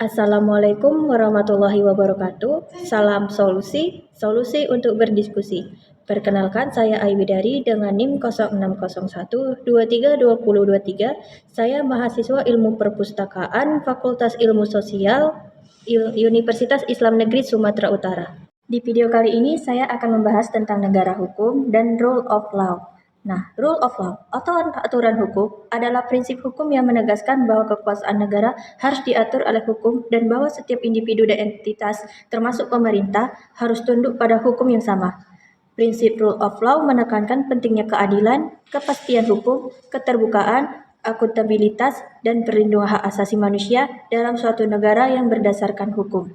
Assalamualaikum warahmatullahi wabarakatuh. Salam solusi, solusi untuk berdiskusi. Perkenalkan, saya Aiwidari dengan NIM 0601232023. Saya mahasiswa Ilmu Perpustakaan Fakultas Ilmu Sosial Universitas Islam Negeri Sumatera Utara. Di video kali ini saya akan membahas tentang negara hukum dan rule of law. Nah, rule of law atau aturan hukum adalah prinsip hukum yang menegaskan bahwa kekuasaan negara harus diatur oleh hukum dan bahwa setiap individu dan entitas, termasuk pemerintah, harus tunduk pada hukum yang sama. Prinsip rule of law menekankan pentingnya keadilan, kepastian hukum, keterbukaan, akuntabilitas, dan perlindungan hak asasi manusia dalam suatu negara yang berdasarkan hukum.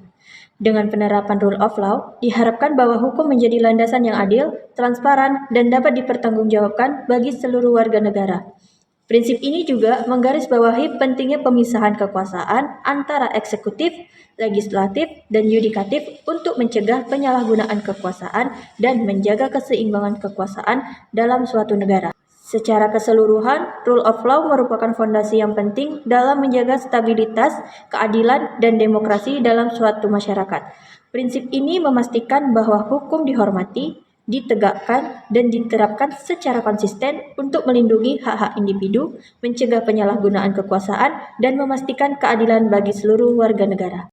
Dengan penerapan rule of law, diharapkan bahwa hukum menjadi landasan yang adil, transparan, dan dapat dipertanggungjawabkan bagi seluruh warga negara. Prinsip ini juga menggarisbawahi pentingnya pemisahan kekuasaan antara eksekutif, legislatif, dan yudikatif untuk mencegah penyalahgunaan kekuasaan dan menjaga keseimbangan kekuasaan dalam suatu negara. Secara keseluruhan, rule of law merupakan fondasi yang penting dalam menjaga stabilitas, keadilan, dan demokrasi dalam suatu masyarakat. Prinsip ini memastikan bahwa hukum dihormati, ditegakkan, dan diterapkan secara konsisten untuk melindungi hak-hak individu, mencegah penyalahgunaan kekuasaan, dan memastikan keadilan bagi seluruh warga negara.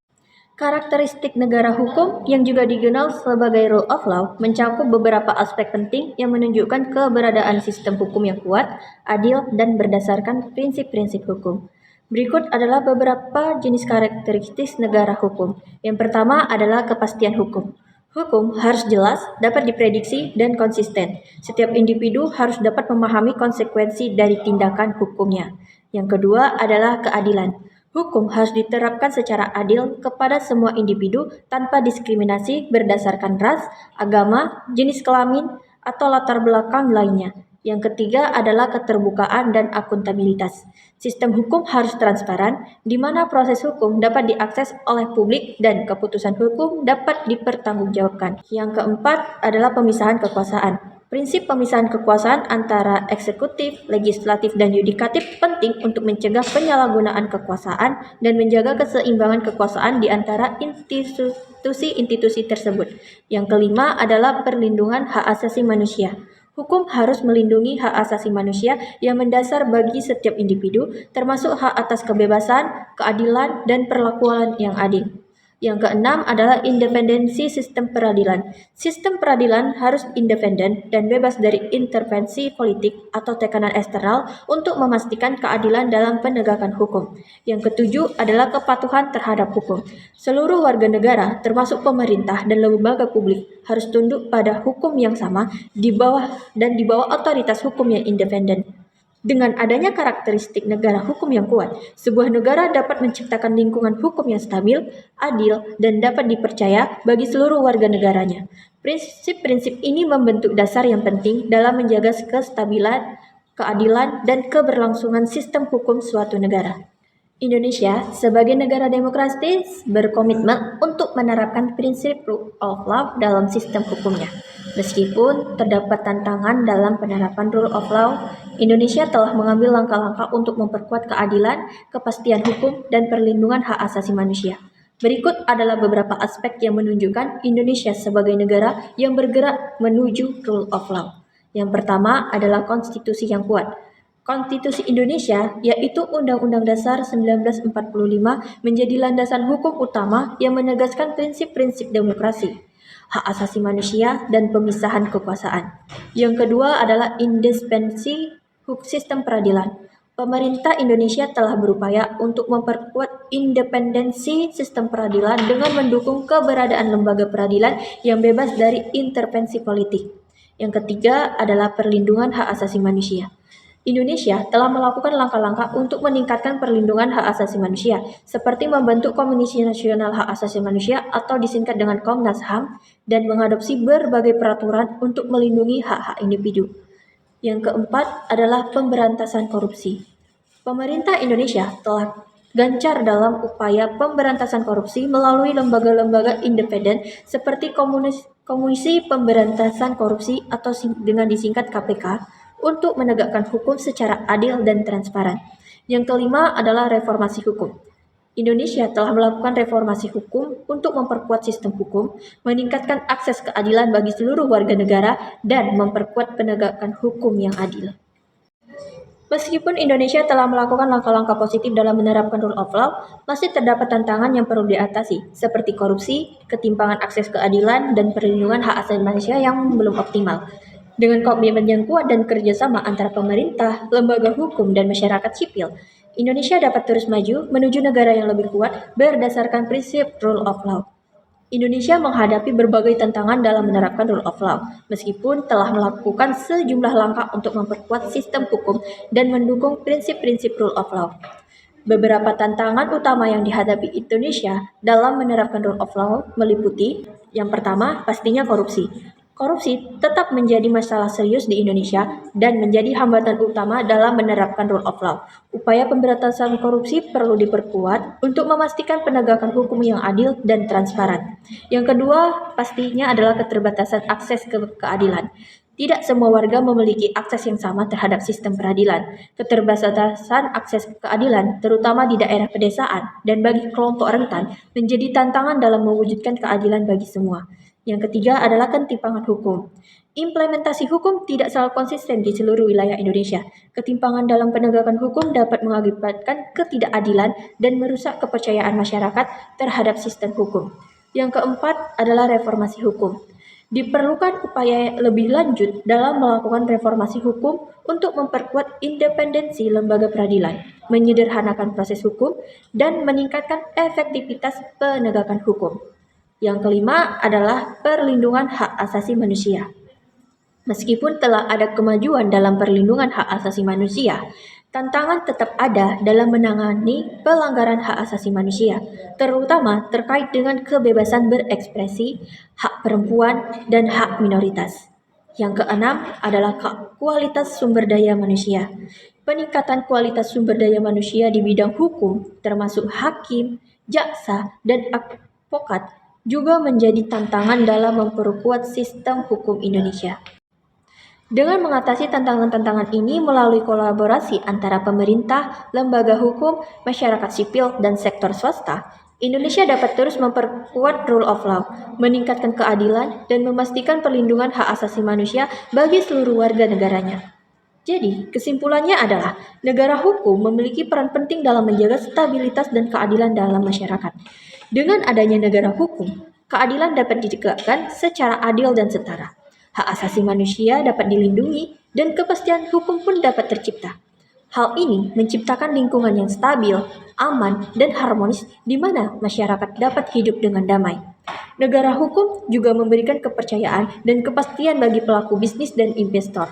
Karakteristik negara hukum yang juga dikenal sebagai rule of law mencakup beberapa aspek penting yang menunjukkan keberadaan sistem hukum yang kuat, adil, dan berdasarkan prinsip-prinsip hukum. Berikut adalah beberapa jenis karakteristik negara hukum. Yang pertama adalah kepastian hukum. Hukum harus jelas, dapat diprediksi, dan konsisten. Setiap individu harus dapat memahami konsekuensi dari tindakan hukumnya. Yang kedua adalah keadilan. Hukum harus diterapkan secara adil kepada semua individu tanpa diskriminasi berdasarkan ras, agama, jenis kelamin, atau latar belakang lainnya. Yang ketiga adalah keterbukaan dan akuntabilitas. Sistem hukum harus transparan, di mana proses hukum dapat diakses oleh publik dan keputusan hukum dapat dipertanggungjawabkan. Yang keempat adalah pemisahan kekuasaan. Prinsip pemisahan kekuasaan antara eksekutif, legislatif, dan yudikatif penting untuk mencegah penyalahgunaan kekuasaan dan menjaga keseimbangan kekuasaan di antara institusi-institusi tersebut. Yang kelima adalah perlindungan hak asasi manusia. Hukum harus melindungi hak asasi manusia yang mendasar bagi setiap individu, termasuk hak atas kebebasan, keadilan, dan perlakuan yang adil. Yang keenam adalah independensi sistem peradilan. Sistem peradilan harus independen dan bebas dari intervensi politik atau tekanan eksternal untuk memastikan keadilan dalam penegakan hukum. Yang ketujuh adalah kepatuhan terhadap hukum. Seluruh warga negara, termasuk pemerintah dan lembaga publik, harus tunduk pada hukum yang sama di bawah otoritas hukum yang independen. Dengan adanya karakteristik negara hukum yang kuat, sebuah negara dapat menciptakan lingkungan hukum yang stabil, adil, dan dapat dipercaya bagi seluruh warga negaranya. Prinsip-prinsip ini membentuk dasar yang penting dalam menjaga kestabilan, keadilan, dan keberlangsungan sistem hukum suatu negara. Indonesia sebagai negara demokratis berkomitmen untuk menerapkan prinsip rule of law dalam sistem hukumnya. Meskipun terdapat tantangan dalam penerapan rule of law, Indonesia telah mengambil langkah-langkah untuk memperkuat keadilan, kepastian hukum, dan perlindungan hak asasi manusia. Berikut adalah beberapa aspek yang menunjukkan Indonesia sebagai negara yang bergerak menuju rule of law. Yang pertama adalah konstitusi yang kuat. Konstitusi Indonesia, yaitu Undang-Undang Dasar 1945, menjadi landasan hukum utama yang menegaskan prinsip-prinsip demokrasi, hak asasi manusia, dan pemisahan kekuasaan. Yang kedua adalah independensi sistem peradilan. Pemerintah Indonesia telah berupaya untuk memperkuat independensi sistem peradilan dengan mendukung keberadaan lembaga peradilan yang bebas dari intervensi politik. Yang ketiga adalah perlindungan hak asasi manusia. Indonesia telah melakukan langkah-langkah untuk meningkatkan perlindungan hak asasi manusia, seperti membentuk Komisi Nasional Hak Asasi Manusia atau disingkat dengan Komnas HAM, dan mengadopsi berbagai peraturan untuk melindungi hak-hak individu. Yang keempat adalah pemberantasan korupsi. Pemerintah Indonesia telah gencar dalam upaya pemberantasan korupsi melalui lembaga-lembaga independen seperti Komisi Pemberantasan Korupsi atau dengan disingkat KPK, untuk menegakkan hukum secara adil dan transparan. Yang kelima adalah reformasi hukum. Indonesia telah melakukan reformasi hukum untuk memperkuat sistem hukum, meningkatkan akses keadilan bagi seluruh warga negara, dan memperkuat penegakan hukum yang adil. Meskipun Indonesia telah melakukan langkah-langkah positif dalam menerapkan rule of law, masih terdapat tantangan yang perlu diatasi, seperti korupsi, ketimpangan akses keadilan, dan perlindungan hak asasi manusia yang belum optimal. Dengan komitmen yang kuat dan kerjasama antara pemerintah, lembaga hukum, dan masyarakat sipil, Indonesia dapat terus maju menuju negara yang lebih kuat berdasarkan prinsip rule of law. Indonesia menghadapi berbagai tantangan dalam menerapkan rule of law, meskipun telah melakukan sejumlah langkah untuk memperkuat sistem hukum dan mendukung prinsip-prinsip rule of law. Beberapa tantangan utama yang dihadapi Indonesia dalam menerapkan rule of law meliputi, yang pertama, pastinya korupsi. Korupsi tetap menjadi masalah serius di Indonesia dan menjadi hambatan utama dalam menerapkan rule of law. Upaya pemberantasan korupsi perlu diperkuat untuk memastikan penegakan hukum yang adil dan transparan. Yang kedua, pastinya adalah keterbatasan akses ke keadilan. Tidak semua warga memiliki akses yang sama terhadap sistem peradilan. Keterbatasan akses keadilan, terutama di daerah pedesaan dan bagi kelompok rentan, menjadi tantangan dalam mewujudkan keadilan bagi semua. Yang ketiga adalah ketimpangan hukum. Implementasi hukum tidak selalu konsisten di seluruh wilayah Indonesia. Ketimpangan dalam penegakan hukum dapat mengakibatkan ketidakadilan dan merusak kepercayaan masyarakat terhadap sistem hukum. Yang keempat adalah reformasi hukum. Diperlukan upaya lebih lanjut dalam melakukan reformasi hukum untuk memperkuat independensi lembaga peradilan, menyederhanakan proses hukum, dan meningkatkan efektivitas penegakan hukum. Yang kelima adalah perlindungan hak asasi manusia. Meskipun telah ada kemajuan dalam perlindungan hak asasi manusia, tantangan tetap ada dalam menangani pelanggaran hak asasi manusia, terutama terkait dengan kebebasan berekspresi, hak perempuan, dan hak minoritas. Yang keenam adalah kualitas sumber daya manusia. Peningkatan kualitas sumber daya manusia di bidang hukum, termasuk hakim, jaksa, dan advokat, juga menjadi tantangan dalam memperkuat sistem hukum Indonesia. Dengan mengatasi tantangan-tantangan ini melalui kolaborasi antara pemerintah, lembaga hukum, masyarakat sipil, dan sektor swasta, Indonesia dapat terus memperkuat rule of law, meningkatkan keadilan, dan memastikan perlindungan hak asasi manusia bagi seluruh warga negaranya. Jadi, kesimpulannya adalah negara hukum memiliki peran penting dalam menjaga stabilitas dan keadilan dalam masyarakat. Dengan adanya negara hukum, keadilan dapat ditegakkan secara adil dan setara. Hak asasi manusia dapat dilindungi dan kepastian hukum pun dapat tercipta. Hal ini menciptakan lingkungan yang stabil, aman, dan harmonis di mana masyarakat dapat hidup dengan damai. Negara hukum juga memberikan kepercayaan dan kepastian bagi pelaku bisnis dan investor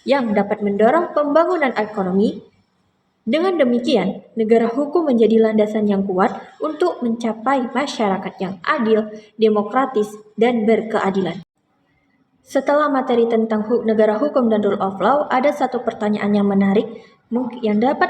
yang dapat mendorong pembangunan ekonomi. Dengan demikian, negara hukum menjadi landasan yang kuat untuk mencapai masyarakat yang adil, demokratis, dan berkeadilan. Setelah materi tentang negara hukum dan rule of law, ada satu pertanyaan yang menarik yang dapat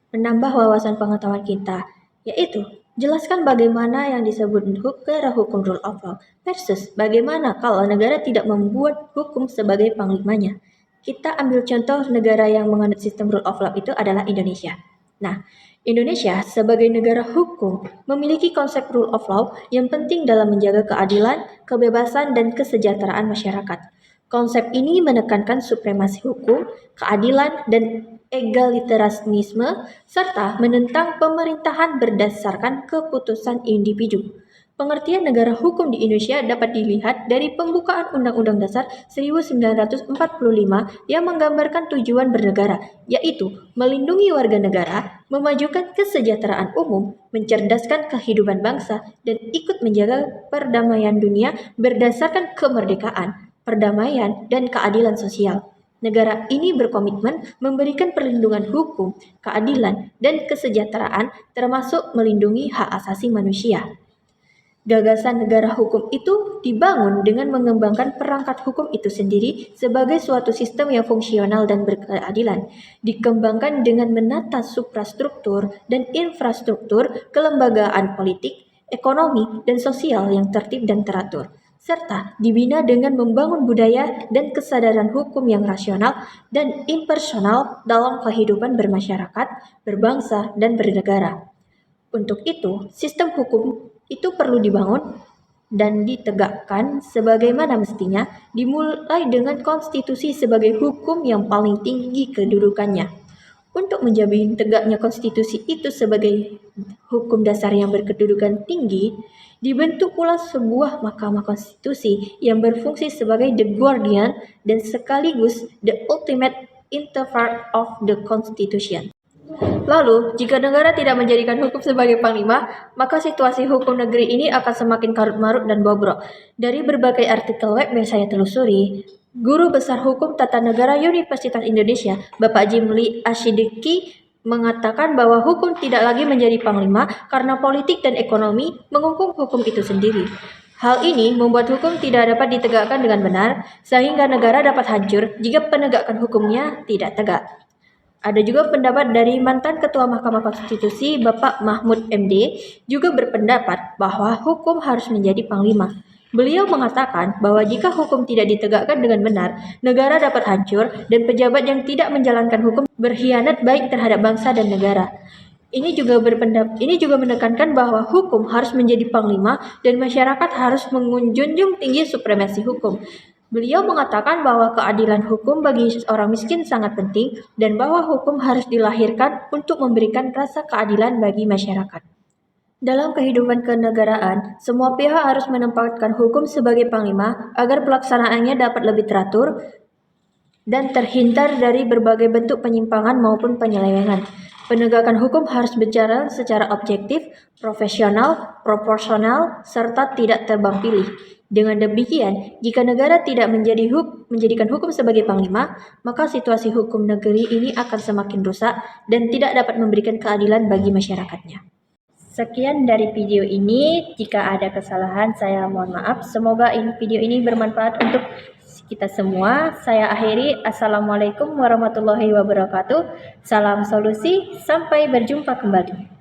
menambah wawasan pengetahuan kita, yaitu jelaskan bagaimana yang disebut negara hukum rule of law versus bagaimana kalau negara tidak membuat hukum sebagai panglimanya. Kita ambil contoh negara yang menganut sistem rule of law itu adalah Indonesia. Nah, Indonesia sebagai negara hukum memiliki konsep rule of law yang penting dalam menjaga keadilan, kebebasan, dan kesejahteraan masyarakat. Konsep ini menekankan supremasi hukum, keadilan, dan egalitarisme, serta menentang pemerintahan berdasarkan keputusan individu. Pengertian negara hukum di Indonesia dapat dilihat dari pembukaan Undang-Undang Dasar 1945 yang menggambarkan tujuan bernegara, yaitu melindungi warga negara, memajukan kesejahteraan umum, mencerdaskan kehidupan bangsa, dan ikut menjaga perdamaian dunia berdasarkan kemerdekaan, perdamaian, dan keadilan sosial. Negara ini berkomitmen memberikan perlindungan hukum, keadilan, dan kesejahteraan termasuk melindungi hak asasi manusia. Gagasan negara hukum itu dibangun dengan mengembangkan perangkat hukum itu sendiri sebagai suatu sistem yang fungsional dan berkeadilan. Dikembangkan dengan menata suprastruktur dan infrastruktur kelembagaan politik, ekonomi, dan sosial yang tertib dan teratur, serta dibina dengan membangun budaya dan kesadaran hukum yang rasional dan impersonal dalam kehidupan bermasyarakat, berbangsa, dan bernegara. Untuk itu, sistem hukum itu perlu dibangun dan ditegakkan sebagaimana mestinya, dimulai dengan konstitusi sebagai hukum yang paling tinggi kedudukannya. Untuk menjamin tegaknya konstitusi itu sebagai hukum dasar yang berkedudukan tinggi, dibentuk pula sebuah Mahkamah Konstitusi yang berfungsi sebagai the guardian dan sekaligus the ultimate interpreter of the Constitution. Lalu, jika negara tidak menjadikan hukum sebagai panglima, maka situasi hukum negeri ini akan semakin karut-marut dan bobrok. Dari berbagai artikel web yang saya telusuri, Guru Besar Hukum Tata Negara Universitas Indonesia, Bapak Jimli Asyidiki, mengatakan bahwa hukum tidak lagi menjadi panglima karena politik dan ekonomi menghukum hukum itu sendiri. Hal ini membuat hukum tidak dapat ditegakkan dengan benar, sehingga negara dapat hancur jika penegakan hukumnya tidak tegak. Ada juga pendapat dari mantan Ketua Mahkamah Konstitusi Bapak Mahmud MD juga berpendapat bahwa hukum harus menjadi panglima. Beliau mengatakan bahwa jika hukum tidak ditegakkan dengan benar, negara dapat hancur dan pejabat yang tidak menjalankan hukum berkhianat baik terhadap bangsa dan negara. Ini juga menekankan bahwa hukum harus menjadi panglima dan masyarakat harus menjunjung tinggi supremasi hukum. Beliau mengatakan bahwa keadilan hukum bagi orang miskin sangat penting dan bahwa hukum harus dilahirkan untuk memberikan rasa keadilan bagi masyarakat. Dalam kehidupan kenegaraan, semua pihak harus menempatkan hukum sebagai panglima agar pelaksanaannya dapat lebih teratur dan terhindar dari berbagai bentuk penyimpangan maupun penyelewengan. Penegakan hukum harus berjalan secara objektif, profesional, proporsional, serta tidak tebang pilih. Dengan demikian, jika negara tidak menjadikan hukum sebagai panglima, maka situasi hukum negeri ini akan semakin rusak dan tidak dapat memberikan keadilan bagi masyarakatnya. Sekian dari video ini. Jika ada kesalahan, saya mohon maaf. Semoga video ini bermanfaat untuk kita semua. Saya akhiri. Assalamualaikum warahmatullahi wabarakatuh. Salam solusi. Sampai berjumpa kembali.